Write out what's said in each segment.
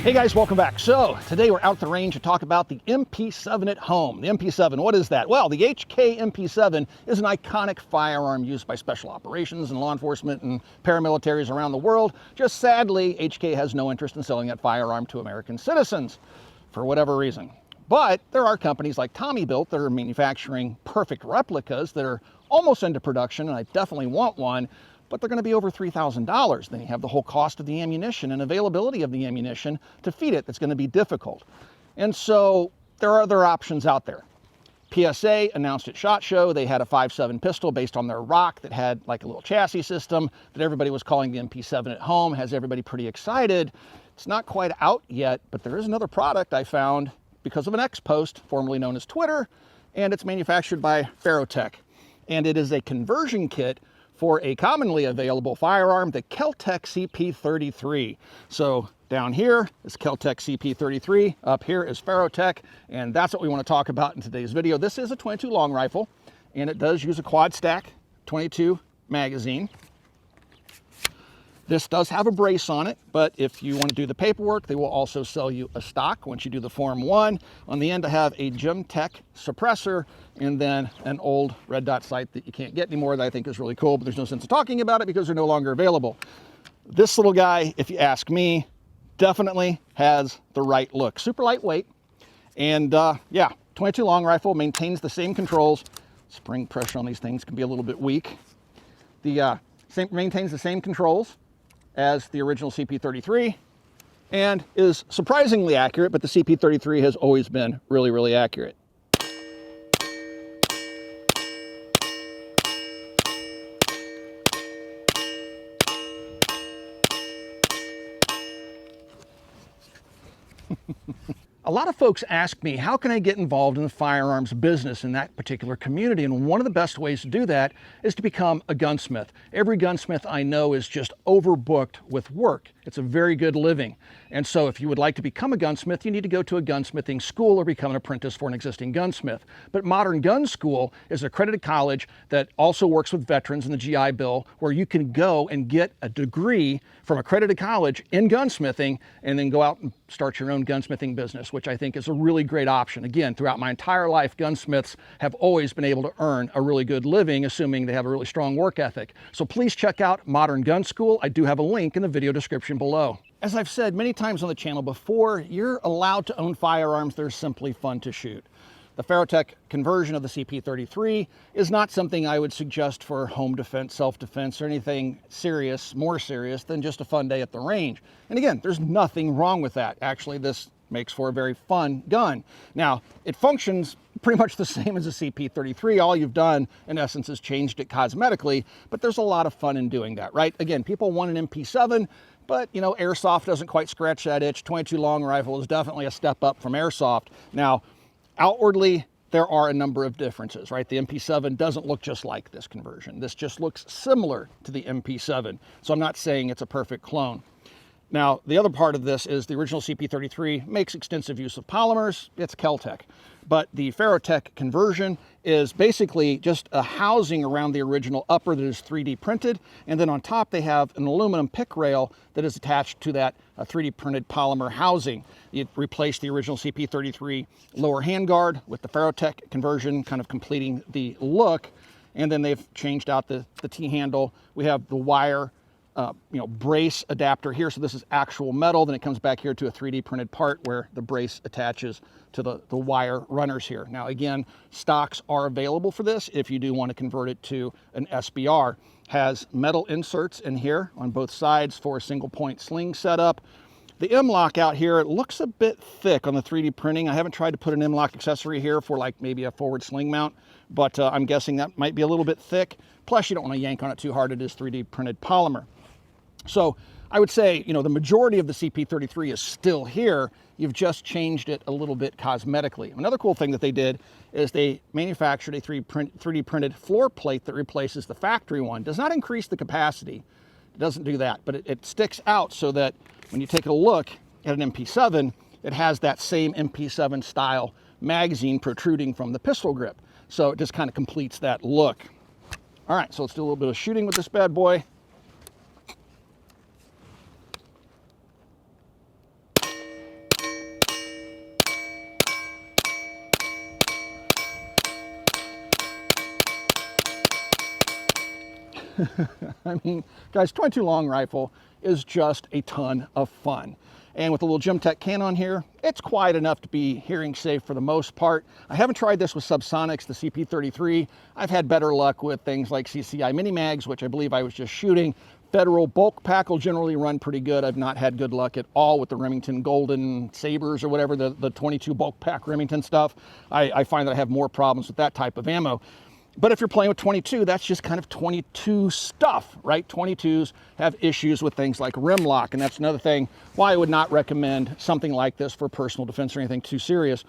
Hey guys, welcome back. So today we're out at the range to talk about the MP7 at home. The MP7, what is that? Well, the HK MP7 is an iconic firearm used by special operations and law enforcement and paramilitaries around the world. Just sadly, HK has no interest in selling that firearm to American citizens for whatever reason. But there are companies like Tommy Built that are manufacturing perfect replicas that are almost into production, and I definitely want one. But they're going to be over $3,000. Then you have the whole cost of the ammunition and availability of the ammunition to feed it. That's going to be difficult. And so there are other options out there. PSA announced at SHOT Show they had a 5.7 pistol based on their rock that had like a little chassis system that everybody was calling the MP7 at home. Has everybody pretty excited. It's not quite out yet, but there is another product I found because of an X post, formerly known as Twitter, and it's manufactured by FarrowTech. And it is a conversion kit for a commonly available firearm, the Keltec CP33. So down here is Keltec CP33, up here is FarrowTech, and that's what we want to talk about in today's video. This is a 22 long rifle, and it does use a quad stack 22 magazine. This does have a brace on it, but if you want to do the paperwork, they will also sell you a stock once you do the Form 1. On the end, I have a Gemtech suppressor and then an old red dot sight that you can't get anymore that I think is really cool, but there's no sense of talking about it because they're no longer available. This little guy, if you ask me, definitely has the right look. Super lightweight, and yeah, 22 long rifle, maintains the same controls. Spring pressure on these things can be a little bit weak. The maintains the same controls as the original CP33 and is surprisingly accurate, but the CP33 has always been really, really accurate. A lot of folks ask me, how can I get involved in the firearms business in that particular community? And one of the best ways to do that is to become a gunsmith. Every gunsmith I know is just overbooked with work. It's a very good living. And so if you would like to become a gunsmith, you need to go to a gunsmithing school or become an apprentice for an existing gunsmith. But Modern Gun School is an accredited college that also works with veterans in the GI Bill, where you can go and get a degree from accredited college in gunsmithing and then go out and start your own gunsmithing business, which I think is a really great option. Again, throughout my entire life, gunsmiths have always been able to earn a really good living, assuming they have a really strong work ethic. So please check out Modern Gun School. I do have a link in the video description below. As I've said many times on the channel before, you're allowed to own firearms that are simply fun to shoot. The FarrowTech conversion of the CP33 is not something I would suggest for home defense, self-defense, or anything serious, more serious than just a fun day at the range. And again, there's nothing wrong with that. Actually, this makes for a very fun gun. Now, it functions pretty much the same as a CP33. All you've done, in essence, is changed it cosmetically, but there's a lot of fun in doing that, right? Again, people want an MP7, but, you know, airsoft doesn't quite scratch that itch. 22 long rifle is definitely a step up from airsoft. Now, outwardly, there are a number of differences, right? The MP7 doesn't look just like this conversion. This just looks similar to the MP7. So I'm not saying it's a perfect clone. Now, the other part of this is the original CP33 makes extensive use of polymers. It's Keltec. But the FarrowTech conversion is basically just a housing around the original upper that is 3D printed. And then on top, they have an aluminum pick rail that is attached to that 3D printed polymer housing. It replaced the original CP33 lower handguard with the FarrowTech conversion, kind of completing the look. And then they've changed out the T-handle. We have the wire brace adapter here. So this is actual metal. Then it comes back here to a 3D printed part where the brace attaches to the wire runners here. Now, again, stocks are available for this if you do want to convert it to an SBR. Has metal inserts in here on both sides for a single point sling setup. The M-lock out here, it looks a bit thick on the 3D printing. I haven't tried to put an M-lock accessory here for like maybe a forward sling mount, but I'm guessing that might be a little bit thick. Plus, you don't want to yank on it too hard. It is 3D printed polymer. So I would say, the majority of the CP33 is still here. You've just changed it a little bit cosmetically. Another cool thing that they did is they manufactured a 3D printed floor plate that replaces the factory one. Does not increase the capacity. It doesn't do that, but it sticks out so that when you take a look at an MP7, it has that same MP7 style magazine protruding from the pistol grip. So it just kind of completes that look. All right, so let's do a little bit of shooting with this bad boy. I mean, guys, 22 long rifle is just a ton of fun. And with a little Gemtech can on here, it's quiet enough to be hearing safe for the most part. I haven't tried this with subsonics, the CP33. I've had better luck with things like CCI mini mags, which I believe I was just shooting. Federal bulk pack will generally run pretty good. I've not had good luck at all with the Remington Golden Sabres or whatever, the 22 bulk pack Remington stuff. I find that I have more problems with that type of ammo. But if you're playing with 22, that's just kind of 22 stuff, right? 22s have issues with things like rim lock, and that's another thing why I would not recommend something like this for personal defense or anything too serious.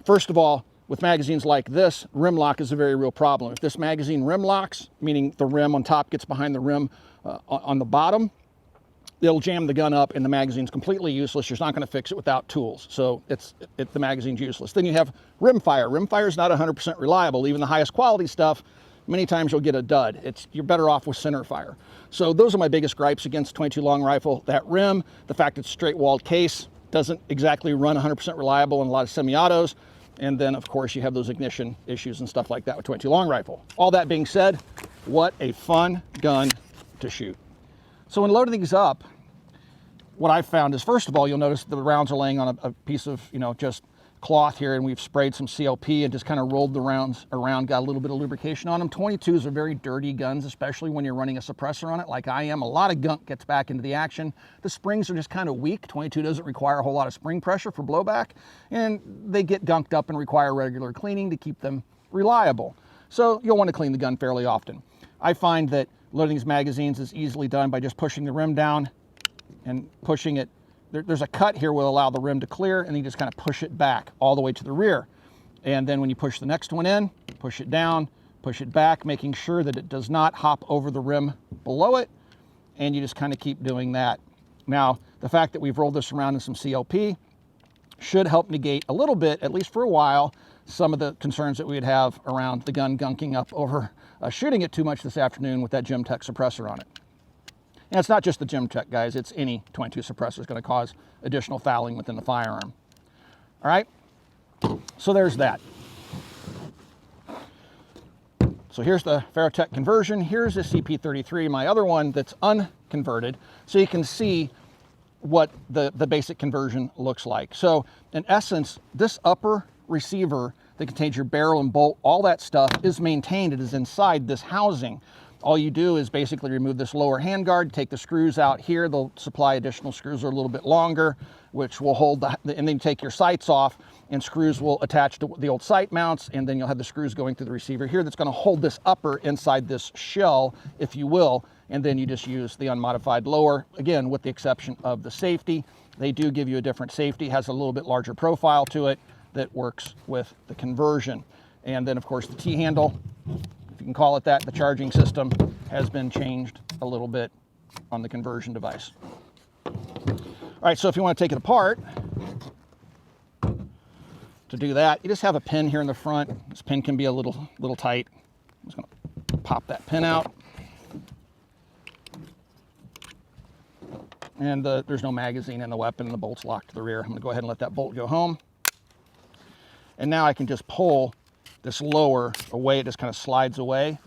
First of all, with magazines like this, rim lock is a very real problem. If this magazine rim locks, meaning the rim on top gets behind the rim on the bottom, it'll jam the gun up and the magazine's completely useless. You're not going to fix it without tools. So the magazine's useless. Then you have rim fire. Rim fire is not 100% reliable. Even the highest quality stuff, many times you'll get a dud. You're better off with center fire. So those are my biggest gripes against 22 long rifle. That rim, the fact it's straight walled case, doesn't exactly run 100% reliable in a lot of semi-autos. And then of course you have those ignition issues and stuff like that with 22 long rifle. All that being said, what a fun gun to shoot. So when loading these up, what I've found is, first of all, you'll notice the rounds are laying on a piece of, just cloth here, and we've sprayed some CLP and just kind of rolled the rounds around, got a little bit of lubrication on them. 22s are very dirty guns, especially when you're running a suppressor on it like I am. A lot of gunk gets back into the action. The springs are just kind of weak. 22 doesn't require a whole lot of spring pressure for blowback, and they get gunked up and require regular cleaning to keep them reliable. So you'll want to clean the gun fairly often. I find that loading these magazines is easily done by just pushing the rim down and pushing it. There's a cut here will allow the rim to clear, and then you just kind of push it back all the way to the rear. And then when you push the next one in, push it down, push it back, making sure that it does not hop over the rim below it. And you just kind of keep doing that. Now, the fact that we've rolled this around in some CLP should help negate a little bit, at least for a while, some of the concerns that we'd have around the gun gunking up over shooting it too much this afternoon with that Gemtech suppressor on it. And it's not just the Gemtech, guys, it's any 22 suppressor is going to cause additional fouling within the firearm. All right, so there's that. So here's the FarrowTech conversion. Here's the CP33, my other one that's unconverted, so you can see what the basic conversion looks like. So in essence, this upper receiver that contains your barrel and bolt, all that stuff is maintained. It is inside this housing. All you do is basically remove this lower handguard, take the screws out here. They'll supply additional screws that are a little bit longer, which will hold and then you take your sights off, and screws will attach to the old sight mounts, and then you'll have the screws going through the receiver here that's going to hold this upper inside this shell, if you will, and then you just use the unmodified lower, again, with the exception of the safety. They do give you a different safety, has a little bit larger profile to it that works with the conversion. And then of course the T-handle, if you can call it that, the charging system has been changed a little bit on the conversion device. All right, so if you want to take it apart, to do that, you just have a pin here in the front. This pin can be a little tight. I'm just going to pop that pin out. And there's no magazine in the weapon, and the bolt's locked to the rear. I'm going to go ahead and let that bolt go home. And now I can just pull this lower away. It just kind of slides away,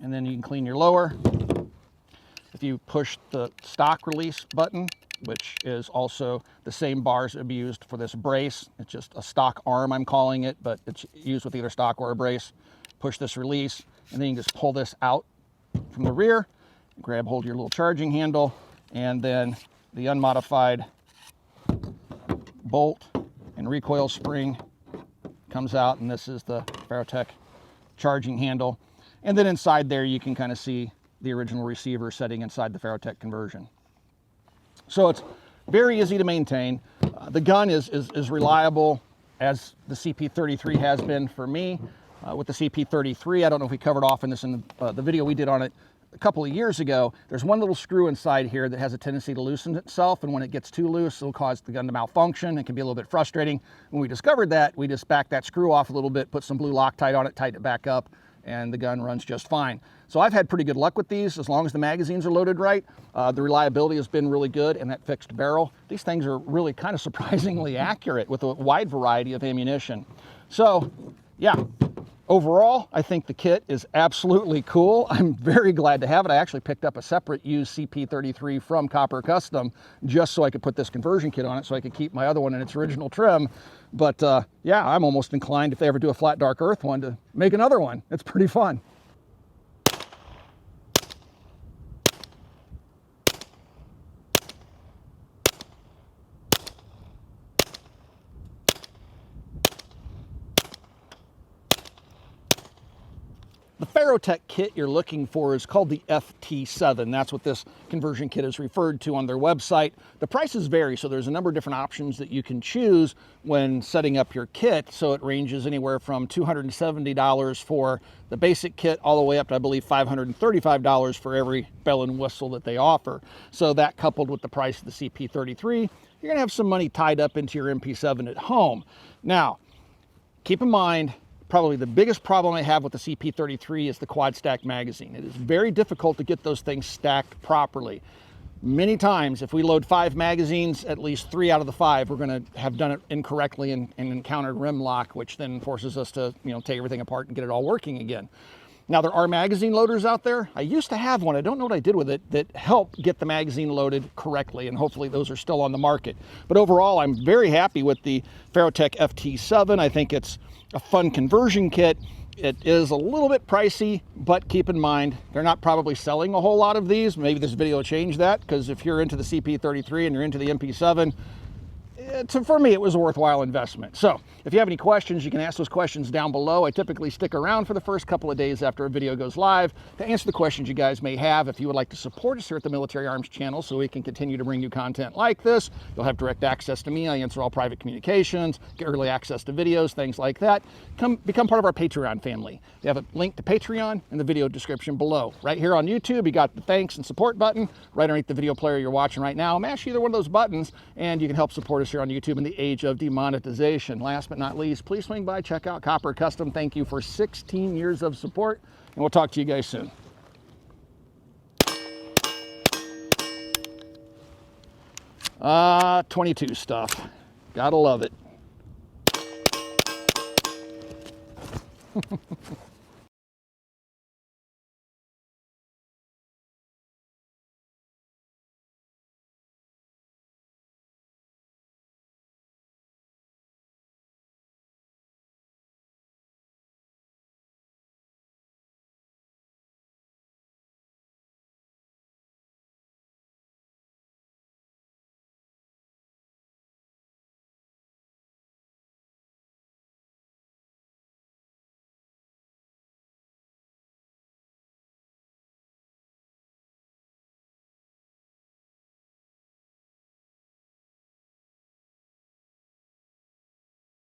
and then you can clean your lower. If you push the stock release button, which is also the same bars that would be used for this brace, it's just a stock arm, I'm calling it, but it's used with either stock or a brace. Push this release, and then you can just pull this out from the rear, grab hold of your little charging handle, and then the unmodified bolt and recoil spring comes out, and this is the FarrowTech charging handle. And then inside there you can kind of see the original receiver setting inside the FarrowTech conversion. So it's very easy to maintain. The gun is reliable as the CP33 has been for me. With the CP33, I don't know if we covered off in this in the video we did on it a couple of years ago. There's one little screw inside here that has a tendency to loosen itself, and when it gets too loose, it'll cause the gun to malfunction. It can be a little bit frustrating. When we discovered that, we just backed that screw off a little bit, put some blue Loctite on it, tighten it back up, and the gun runs just fine. So I've had pretty good luck with these as long as the magazines are loaded right. The reliability has been really good, and that fixed barrel. These things are really kind of surprisingly accurate with a wide variety of ammunition. So yeah, Overall, I think the kit is absolutely cool. I'm very glad to have it. I actually picked up a separate used CP33 from Copper Custom just so I could put this conversion kit on it so I could keep my other one in its original trim. But yeah, I'm almost inclined, if they ever do a flat dark earth one, to make another one. It's pretty fun. The FarrowTech kit you're looking for is called the FT7. That's what this conversion kit is referred to on their website. The prices vary, so there's a number of different options that you can choose when setting up your kit. So it ranges anywhere from $270 for the basic kit all the way up to, I believe, $535 for every bell and whistle that they offer. So that, coupled with the price of the CP33, you're gonna have some money tied up into your MP7 at home. Now, keep in mind, probably the biggest problem I have with the CP33 is the quad stack magazine. It is very difficult to get those things stacked properly. Many times, if we load 5 magazines, at least 3 out of the 5, we're gonna have done it incorrectly and encountered rim lock, which then forces us to, take everything apart and get it all working again. Now, there are magazine loaders out there. I used to have one, I don't know what I did with it, that helped get the magazine loaded correctly, and hopefully those are still on the market. But overall, I'm very happy with the FarrowTech FT7. I think it's a fun conversion kit. It is a little bit pricey, but keep in mind, they're not probably selling a whole lot of these. Maybe this video will change that, because if you're into the CP33 and you're into the MP7, for me, it was a worthwhile investment. So if you have any questions, you can ask those questions down below. I typically stick around for the first couple of days after a video goes live to answer the questions you guys may have. If you would like to support us here at the Military Arms channel so we can continue to bring you content like this, you'll have direct access to me. I answer all private communications, get early access to videos, things like that. Become part of our Patreon family. We have a link to Patreon in the video description below. Right here on YouTube, you got the thanks and support button. Right underneath the video player you're watching right now, mash either one of those buttons and you can help support us here on YouTube in the age of demonetization. Last but not least, please swing by, check out Copper Custom. Thank you for 16 years of support, and we'll talk to you guys soon. 22 stuff. Gotta love it.